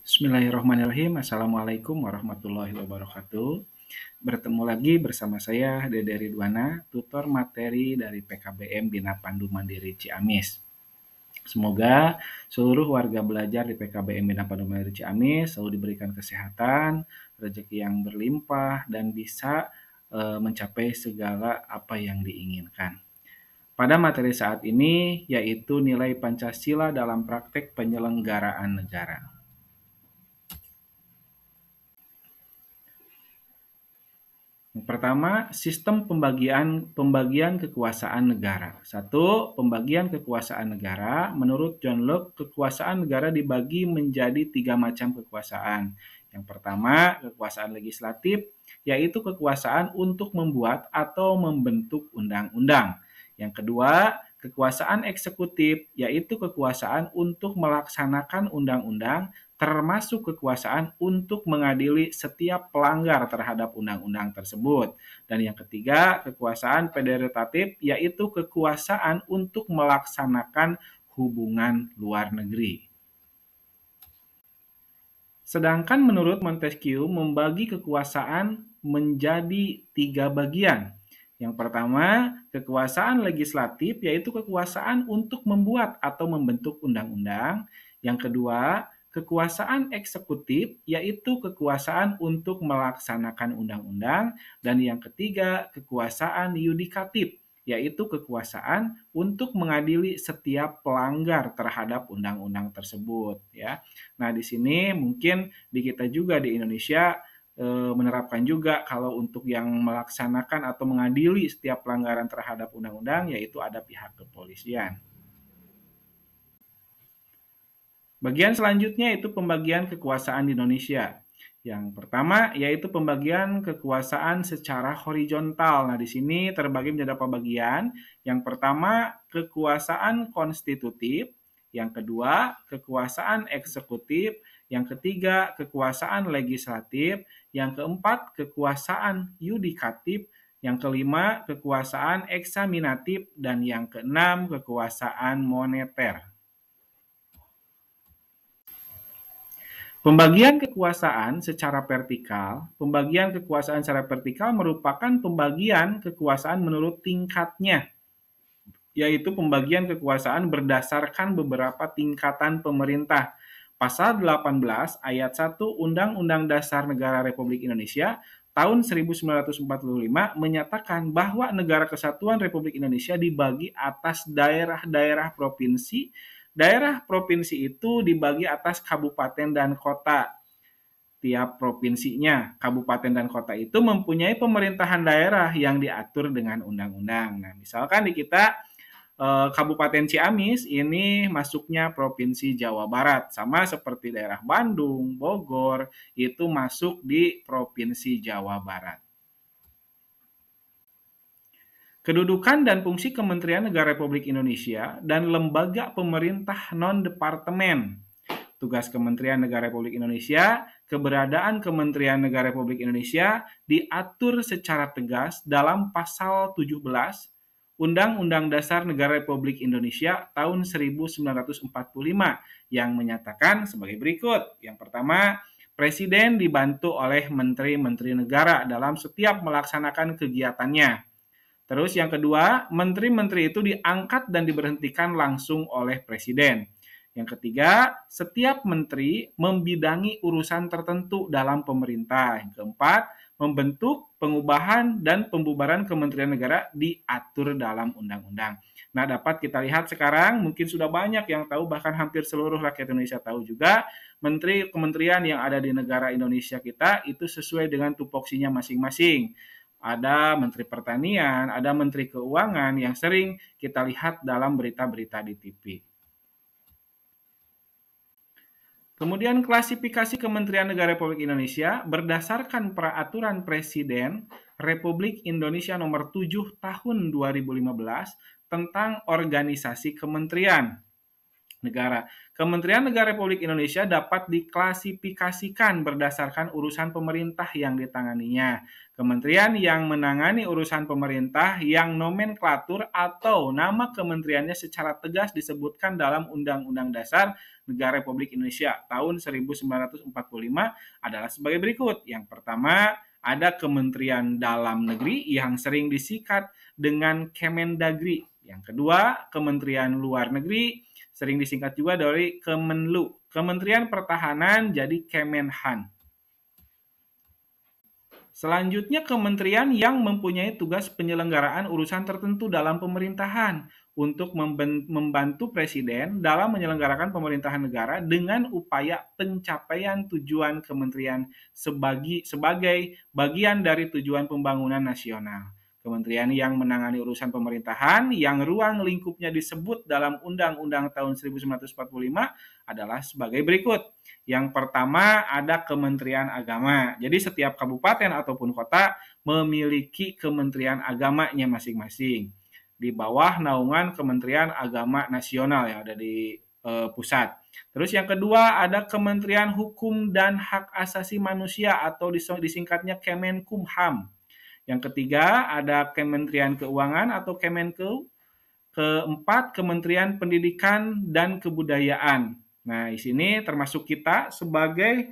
Bismillahirrahmanirrahim. Assalamualaikum warahmatullahi wabarakatuh. Bertemu lagi bersama saya Dede Ridwana, tutor materi dari PKBM Bina Pandu Mandiri Ciamis. Semoga seluruh warga belajar di PKBM Bina Pandu Mandiri Ciamis selalu diberikan kesehatan, rezeki yang berlimpah, dan bisa mencapai segala apa yang diinginkan. Pada materi saat ini yaitu nilai Pancasila dalam praktek penyelenggaraan negara. Yang pertama, sistem pembagian kekuasaan negara. Satu, pembagian kekuasaan negara. Menurut John Locke, kekuasaan negara dibagi menjadi 3 macam kekuasaan. Yang pertama, kekuasaan legislatif, yaitu kekuasaan untuk membuat atau membentuk undang-undang. Yang kedua, kekuasaan eksekutif, yaitu kekuasaan untuk melaksanakan undang-undang, termasuk kekuasaan untuk mengadili setiap pelanggar terhadap undang-undang tersebut. Dan yang ketiga, kekuasaan federatif, yaitu kekuasaan untuk melaksanakan hubungan luar negeri. Sedangkan menurut Montesquieu membagi kekuasaan menjadi 3 bagian. Yang pertama, kekuasaan legislatif, yaitu kekuasaan untuk membuat atau membentuk undang-undang. Yang kedua, kekuasaan eksekutif, yaitu kekuasaan untuk melaksanakan undang-undang. Dan yang ketiga, kekuasaan yudikatif, yaitu kekuasaan untuk mengadili setiap pelanggar terhadap undang-undang tersebut, ya. Nah, di sini mungkin di kita juga di Indonesia menerapkan juga kalau untuk yang melaksanakan atau mengadili setiap pelanggaran terhadap undang-undang yaitu ada pihak kepolisian. Bagian selanjutnya itu pembagian kekuasaan di Indonesia. Yang pertama yaitu pembagian kekuasaan secara horizontal. Nah, di sini terbagi menjadi beberapa bagian. Yang pertama, kekuasaan konstitutif. Yang kedua, kekuasaan eksekutif. Yang ketiga, kekuasaan legislatif. Yang keempat, kekuasaan yudikatif. Yang kelima, kekuasaan eksaminatif. Dan yang keenam, kekuasaan moneter. Pembagian kekuasaan secara vertikal merupakan pembagian kekuasaan menurut tingkatnya, yaitu pembagian kekuasaan berdasarkan beberapa tingkatan pemerintah. Pasal 18 ayat 1 Undang-Undang Dasar Negara Republik Indonesia tahun 1945 menyatakan bahwa Negara Kesatuan Republik Indonesia dibagi atas daerah-daerah provinsi. Daerah provinsi itu dibagi atas kabupaten dan kota. Tiap provinsinya, kabupaten dan kota itu mempunyai pemerintahan daerah yang diatur dengan undang-undang. Nah, misalkan di kita Kabupaten Ciamis ini masuknya Provinsi Jawa Barat, sama seperti daerah Bandung, Bogor, itu masuk di Provinsi Jawa Barat. Kedudukan dan fungsi Kementerian Negara Republik Indonesia dan lembaga pemerintah non-departemen. Tugas Kementerian Negara Republik Indonesia, keberadaan Kementerian Negara Republik Indonesia diatur secara tegas dalam pasal 17 Undang-Undang Dasar Negara Republik Indonesia tahun 1945 yang menyatakan sebagai berikut. Yang pertama, Presiden dibantu oleh menteri-menteri negara dalam setiap melaksanakan kegiatannya. Terus yang kedua, menteri-menteri itu diangkat dan diberhentikan langsung oleh presiden. Yang ketiga, setiap menteri membidangi urusan tertentu dalam pemerintah. Yang keempat, membentuk, pengubahan, dan pembubaran kementerian negara diatur dalam undang-undang. Nah, dapat kita lihat sekarang, mungkin sudah banyak yang tahu, bahkan hampir seluruh rakyat Indonesia tahu juga, menteri kementerian yang ada di negara Indonesia kita itu sesuai dengan tupoksinya masing-masing. Ada Menteri Pertanian, ada Menteri Keuangan yang sering kita lihat dalam berita-berita di TV. Kemudian klasifikasi Kementerian Negara Republik Indonesia berdasarkan Peraturan Presiden Republik Indonesia Nomor 7 Tahun 2015 tentang organisasi kementerian. negara. Kementerian Negara Republik Indonesia dapat diklasifikasikan berdasarkan urusan pemerintah yang ditanganinya. Kementerian yang menangani urusan pemerintah yang nomenklatur atau nama kementeriannya secara tegas disebutkan dalam Undang-Undang Dasar Negara Republik Indonesia tahun 1945 adalah sebagai berikut. Yang pertama, ada Kementerian Dalam Negeri yang sering disingkat dengan Kemendagri. Yang kedua, Kementerian Luar Negeri sering disingkat juga dari Kemenlu. Kementerian Pertahanan jadi Kemenhan. Selanjutnya, kementerian yang mempunyai tugas penyelenggaraan urusan tertentu dalam pemerintahan untuk membantu presiden dalam menyelenggarakan pemerintahan negara dengan upaya pencapaian tujuan kementerian sebagai bagian dari tujuan pembangunan nasional. Kementerian yang menangani urusan pemerintahan yang ruang lingkupnya disebut dalam Undang-Undang tahun 1945 adalah sebagai berikut. Yang pertama ada Kementerian Agama. Jadi setiap kabupaten ataupun kota memiliki Kementerian Agamanya masing-masing di bawah naungan Kementerian Agama Nasional yang ada di pusat. Terus yang kedua ada Kementerian Hukum dan Hak Asasi Manusia atau disingkatnya Kemenkumham. Yang ketiga ada Kementerian Keuangan atau Kemenku. Keempat, Kementerian Pendidikan dan Kebudayaan. Nah, di sini termasuk kita sebagai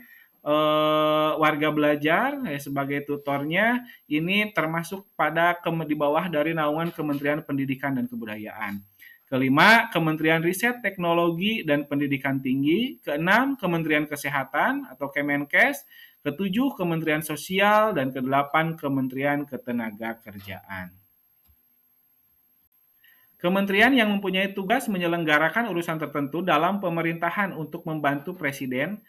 warga belajar, sebagai tutornya, ini termasuk pada di bawah dari naungan Kementerian Pendidikan dan Kebudayaan. Kelima, Kementerian Riset, Teknologi, dan Pendidikan Tinggi. Keenam, Kementerian Kesehatan atau Kemenkes. Ketujuh, Kementerian Sosial. Dan kedelapan, Kementerian Ketenagakerjaan. Kementerian yang mempunyai tugas menyelenggarakan urusan tertentu dalam pemerintahan untuk membantu presiden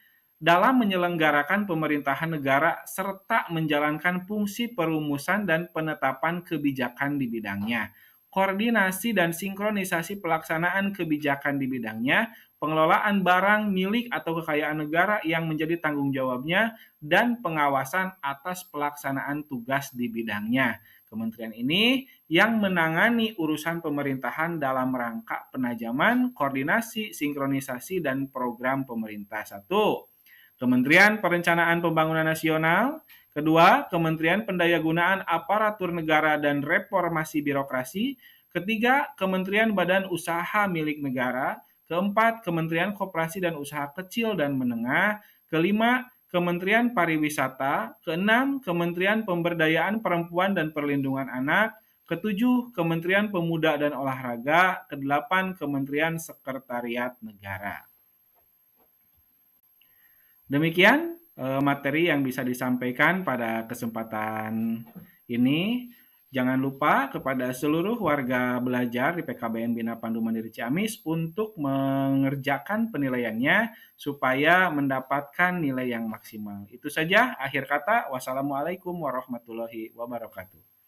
dalam menyelenggarakan pemerintahan negara serta menjalankan fungsi perumusan dan penetapan kebijakan di bidangnya, koordinasi dan sinkronisasi pelaksanaan kebijakan di bidangnya, pengelolaan barang milik atau kekayaan negara yang menjadi tanggung jawabnya, dan pengawasan atas pelaksanaan tugas di bidangnya. Kementerian ini yang menangani urusan pemerintahan dalam rangka penajaman, koordinasi, sinkronisasi, dan program pemerintah. 1. Kementerian Perencanaan Pembangunan Nasional. Kedua, Kementerian Pendayagunaan Aparatur Negara dan Reformasi Birokrasi. Ketiga, Kementerian Badan Usaha Milik Negara. Keempat, Kementerian Koperasi dan Usaha Kecil dan Menengah. Kelima, Kementerian Pariwisata. Keenam, Kementerian Pemberdayaan Perempuan dan Perlindungan Anak. Ketujuh, Kementerian Pemuda dan Olahraga. Kedelapan, Kementerian Sekretariat Negara. Demikian materi yang bisa disampaikan pada kesempatan ini. Jangan lupa kepada seluruh warga belajar di PKBN Bina Pandu Mandiri Ciamis untuk mengerjakan penilaiannya supaya mendapatkan nilai yang maksimal. Itu saja akhir kata. Wassalamualaikum warahmatullahi wabarakatuh.